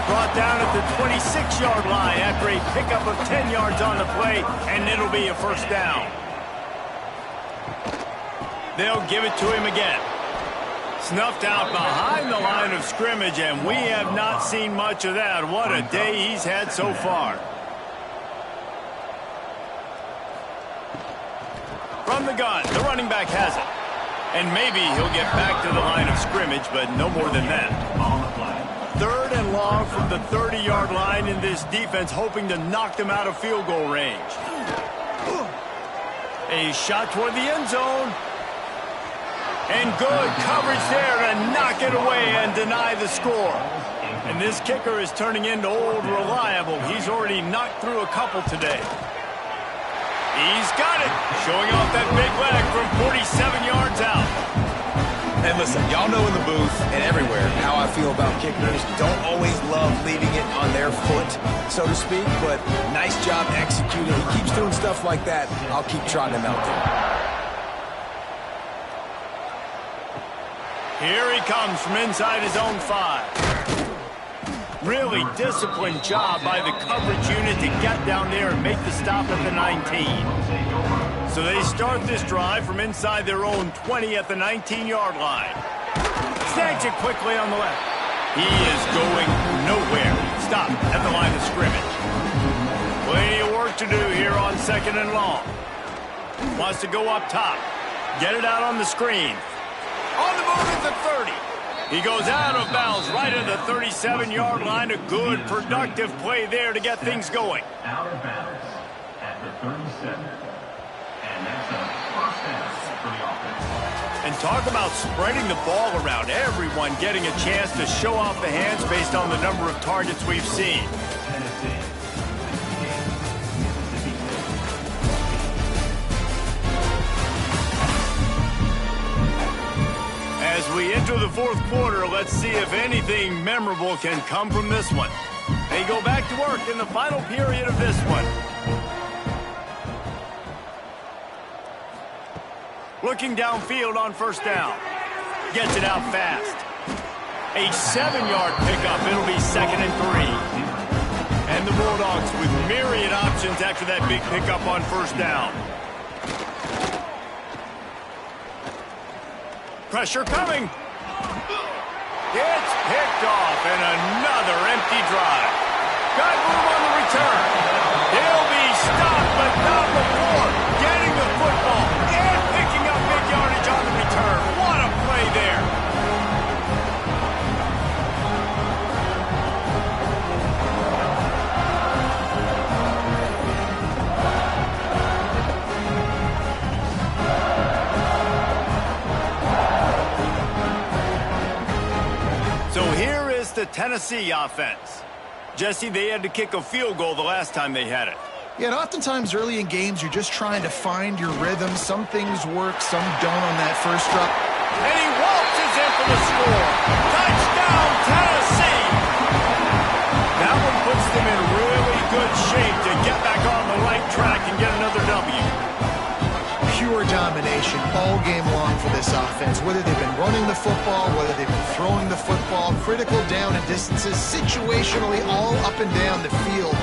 Brought down at the 26-yard line after a pickup of 10 yards on the play, and it'll be a first down. They'll give it to him again. Snuffed out behind the line of scrimmage, and we have not seen much of that. What a day he's had so far. From the gun, the running back has it. And maybe he'll get back to the line of scrimmage, but no more than that. Third and long from the 30-yard line in this defense, hoping to knock them out of field goal range. A shot toward the end zone. And good coverage there to knock it away and deny the score. And this kicker is turning into old reliable. He's already knocked through a couple today. He's got it. Showing off that big leg from 47 yards out. And listen, y'all know in the booth and everywhere how I feel about kickers. Don't always love leaving it on their foot, so to speak, but nice job executing. He keeps doing stuff like that. I'll keep trotting him out there. Here he comes from inside his own 5. Really disciplined job by the coverage unit to get down there and make the stop at the 19. So they start this drive from inside their own 20 at the 19-yard line. Snags it quickly on the left. He is going nowhere. Stop at the line of scrimmage. Plenty of work to do here on 2nd and long. Wants to go up top. Get it out on the screen. On the move at the 30. He goes out of bounds right at the 37-yard line. A good, productive play there to get things going. Out of bounds at the 37. And that's a first down for the offense. And talk about spreading the ball around. Everyone getting a chance to show off the hands based on the number of targets we've seen. As we enter the fourth quarter, let's see if anything memorable can come from this one. They go back to work in the final period of this one. Looking downfield on first down. Gets it out fast. A 7-yard pickup. It'll be 2nd and 3. And the Bulldogs with myriad options after that big pickup on first down. Pressure coming. It's picked off, and another empty drive. Got move on the return. He'll be stopped, but not before getting the football and picking up big yardage on the return. What a play there. So here is the Tennessee offense. Jesse, they had to kick a field goal the last time they had it. Yeah, and oftentimes early in games, you're just trying to find your rhythm. Some things work, some don't on that first drop. And he waltzes in for the score. Touchdown, Tennessee! That one puts them in really good shape to get back on the right track and get another W. Pure domination all game long for this offense. Whether they've been running the football, whether they've been throwing the football, critical down and distances, situationally all up and down the field.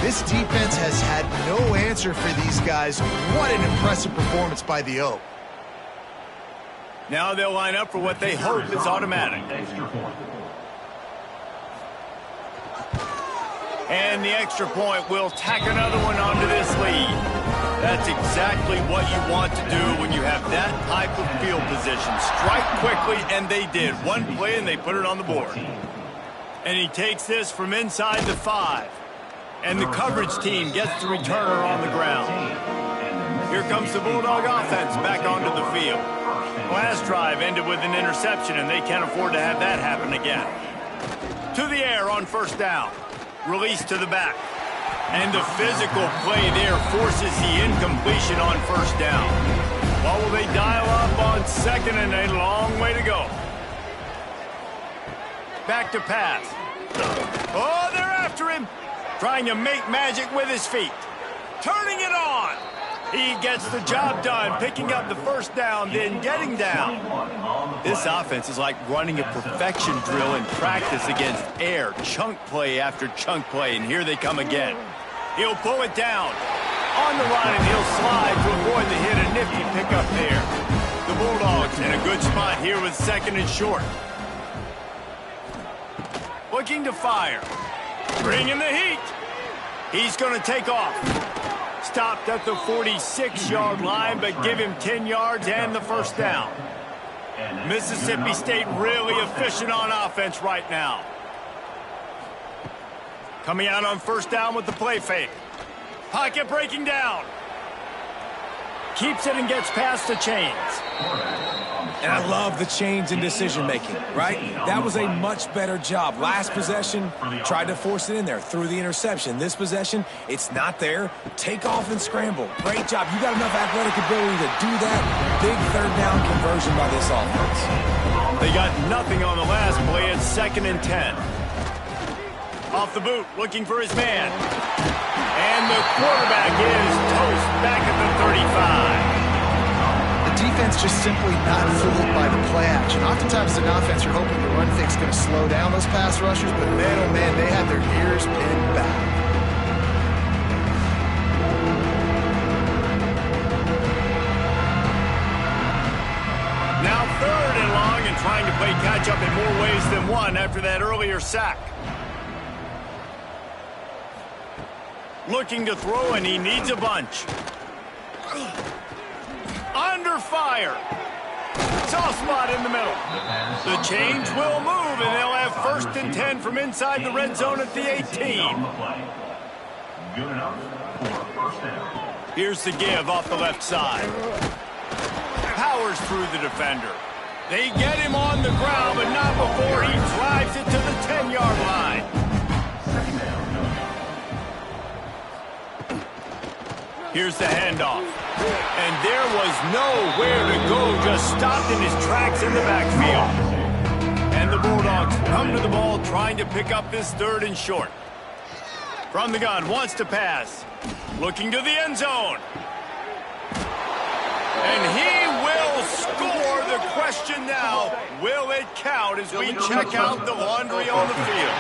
This defense has had no answer for these guys. What an impressive performance by the O. Now they'll line up for what they hope is automatic. And the extra point will tack another one onto this lead. That's exactly what you want to do when you have that type of field position. Strike quickly, and they did. One play, and they put it on the board. And he takes this from inside the 5. And the coverage team gets the returner on the ground. Here comes the Bulldog offense back onto the field. Last drive ended with an interception, and they can't afford to have that happen again. To the air on first down. Release to the back. And the physical play there forces the incompletion on first down. What will they dial up on second, and a long way to go? Back to pass. Oh, they're after him. Trying to make magic with his feet. Turning it on. He gets the job done, picking up the first down, then getting down. This offense is like running a perfection drill in practice against air. Chunk play after chunk play, and here they come again. He'll pull it down. On the line, he'll slide to avoid the hit. A nifty pickup there. The Bulldogs in a good spot here with 2nd and short. Looking to fire. Bringing the heat. He's going to take off. Stopped at the 46-yard line, but give him 10 yards and the first down. Mississippi State really efficient on offense right now. Coming out on first down with the play fake. Pocket breaking down. Keeps it and gets past the chains. And I love the change in decision-making, right? That was a much better job. Last possession, tried to force it in there, threw the interception. This possession, it's not there. Take off and scramble. Great job. You got enough athletic ability to do that. Big third down conversion by this offense. They got nothing on the last play. It's 2nd and 10. Off the boot, looking for his man. And the quarterback is toast back at the 35. Defense just simply not fooled by the play action. Oftentimes as an offense, you're hoping the run fake's going to slow down those pass rushers, but man, oh man, they had their ears pinned back. Now 3rd and long and trying to play catch-up in more ways than one after that earlier sack. Looking to throw, and he needs a bunch. Under fire. Soft spot in the middle. The change will move, and they'll have 1st and 10 from inside the red zone at the 18. Good enough for 1st down. Here's the give off the left side. Powers through the defender. They get him on the ground, but not before he drives it to the 10-yard line. Here's the handoff. And there was nowhere to go, just stopped in his tracks in the backfield. And the Bulldogs come to the ball trying to pick up this 3rd and short. From the gun, wants to pass. Looking to the end zone. And he will score. The question now, will it count as we check out the laundry on the field?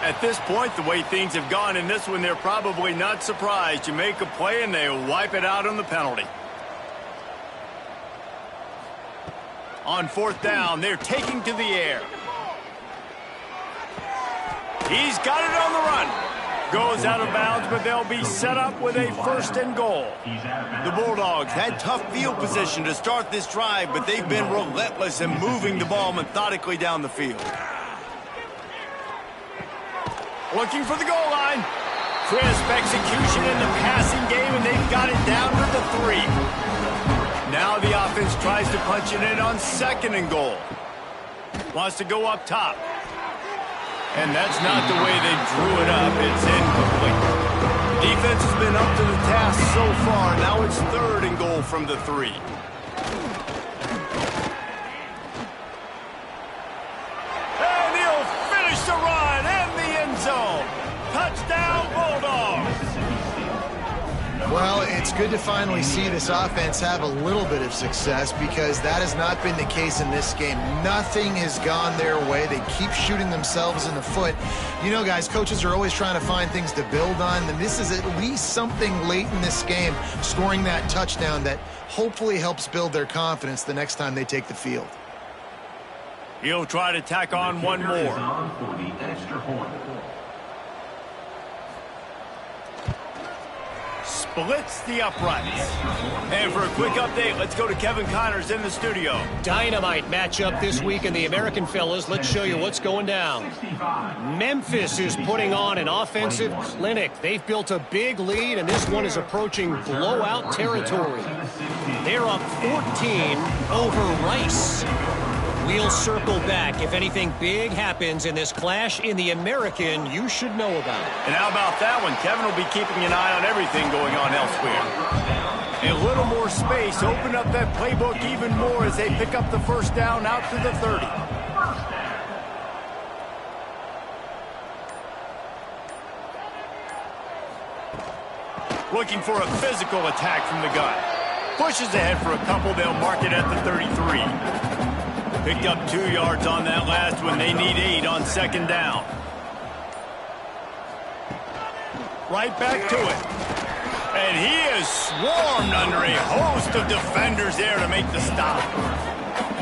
At this point, the way things have gone in this one, they're probably not surprised. You make a play and they wipe it out on the penalty. On 4th down, they're taking to the air. He's got it on the run. Goes out of bounds, but they'll be set up with a 1st and goal. The Bulldogs had tough field position to start this drive, but they've been relentless in moving the ball methodically down the field. Looking for the goal line. Crisp execution in the passing game, and they've got it down to the 3. Now the offense tries to punch it in on 2nd and goal. Wants to go up top. And that's not the way they drew it up. It's incomplete. Defense has been up to the task so far. Now it's 3rd and goal from the 3. And he'll finish the run and the end zone. Touchdown, Bulldogs. Well, it's good to finally see this offense have a little bit of success because that has not been the case in this game. Nothing has gone their way. They keep shooting themselves in the foot. You know, guys, coaches are always trying to find things to build on, and this is at least something late in this game, scoring that touchdown that hopefully helps build their confidence the next time they take the field. He'll try to tack on one more. For the extra point. Splits the uprights. And for a quick update, let's go to Kevin Connors in the studio. Dynamite matchup this week in the American, fellas. Let's show you what's going down. Memphis is putting on an offensive clinic. They've built a big lead, and this one is approaching blowout territory. They're up 14 over Rice. We'll circle back if anything big happens in this clash in the American you should know about. And how about that one? Kevin will be keeping an eye on everything going on elsewhere. A little more space, open up that playbook even more as they pick up the first down out to the 30. Looking for a physical attack from the gun. Pushes ahead for a couple, they'll mark it at the 33. Picked up 2 yards on that last one. They need 8 on second down. Right back to it. And he is swarmed under a host of defenders there to make the stop.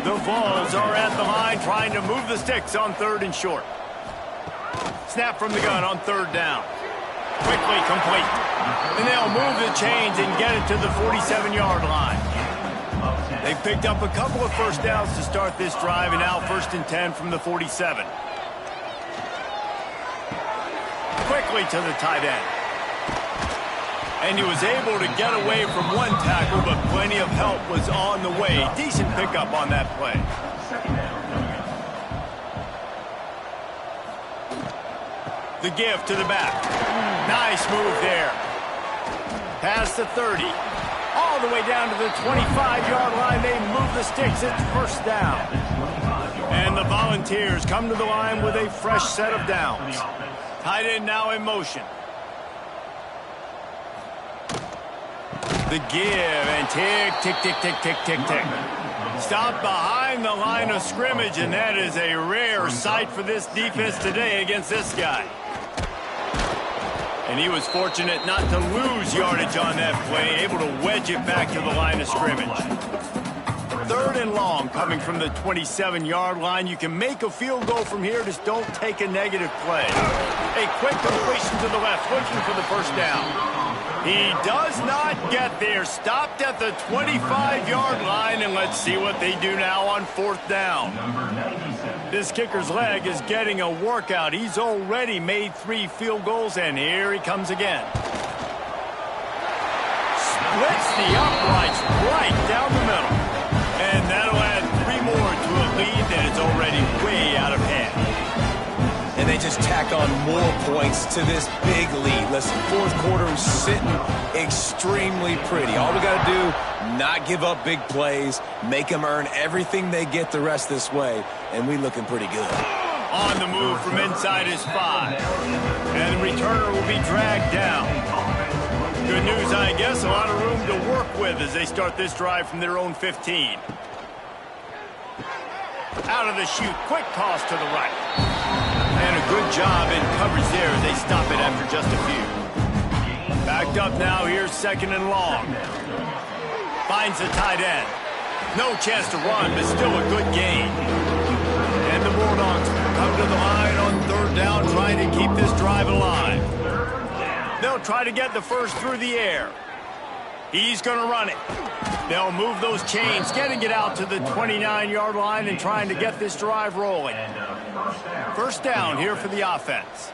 The Vols are at the line trying to move the sticks on 3rd and short. Snap from the gun on 3rd down. Quickly complete. And they'll move the chains and get it to the 47-yard line. They picked up a couple of first downs to start this drive, and now 1st and 10 from the 47. Quickly to the tight end. And he was able to get away from one tackle, but plenty of help was on the way. Decent pickup on that play. The give to the back. Nice move there. Past the 30. All the way down to the 25-yard line. They move the sticks. It's 1st down. And the Volunteers come to the line with a fresh set of downs. Tight end now in motion. The give and tick, tick, tick, tick, tick, tick, tick. Stop behind the line of scrimmage, and that is a rare sight for this defense today against this guy. And he was fortunate not to lose yardage on that play, able to wedge it back to the line of scrimmage. 3rd and long coming from the 27-yard line. You can make a field goal from here, just don't take a negative play. A quick completion to the left, looking for the 1st down. He does not get there. Stopped at the 25-yard line, and let's see what they do now on 4th down. This kicker's leg is getting a workout. He's already made 3 field goals, and here he comes again. Splits the uprights right down the middle. And that'll add 3 more to a lead that is already way out of hand. And they just tack on more points to this big lead. Listen, 4th quarter is sitting extremely pretty. All we got to do, not give up big plays, make them earn everything they get the rest this way, and we looking pretty good. On the move from inside his 5. And the returner will be dragged down. Good news, I guess, a lot of room to work with as they start this drive from their own 15. Out of the chute, quick toss to the right. And a good job in coverage there as they stop it after just a few. Backed up now, here's 2nd and long. Finds the tight end. No chance to run, but still a good gain. And the Bulldogs come to the line on 3rd down, trying to keep this drive alive. They'll try to get the first through the air. He's going to run it. They'll move those chains, getting it out to the 29-yard line and trying to get this drive rolling. 1st down here for the offense.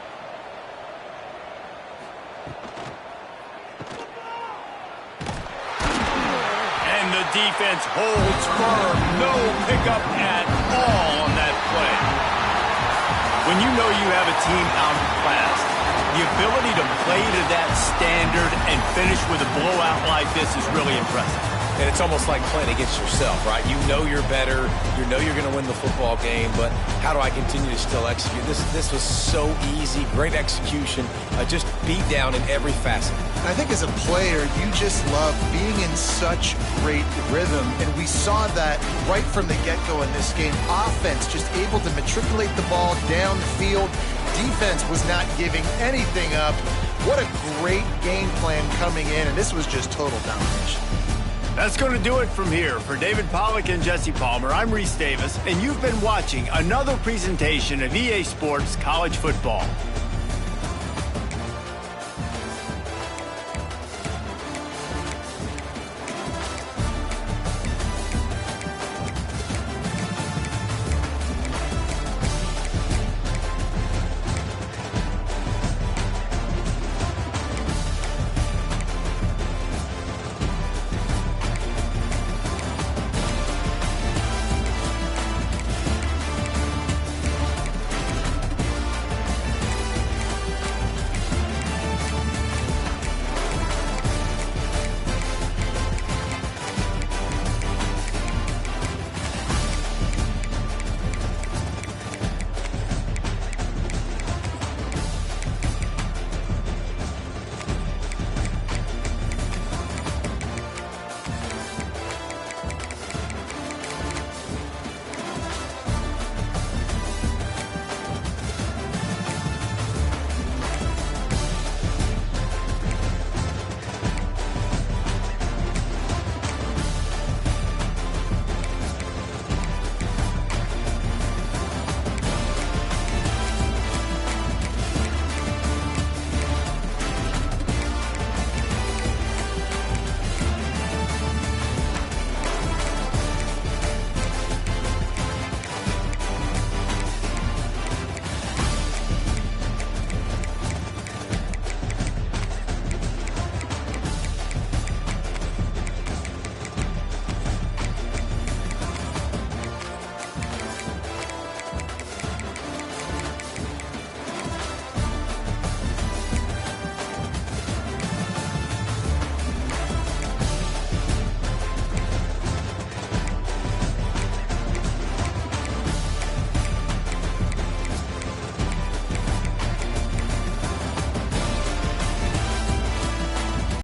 And the defense holds firm. No pickup at all on that play. When you know you have a team outclassed, the ability to play to that standard and finish with a blowout like this is really impressive. And it's almost like playing against yourself, right? You know you're better. You know you're going to win the football game, but how do I continue to still execute? This was so easy. Great execution. Just beat down in every facet. I think as a player, you just love being in such great rhythm, and we saw that right from the get-go in this game. Offense just able to matriculate the ball down the field. Defense was not giving anything up. What a great game plan coming in, and this was just total domination. That's going to do it from here. For David Pollack and Jesse Palmer, I'm Reese Davis, and you've been watching another presentation of EA Sports College Football.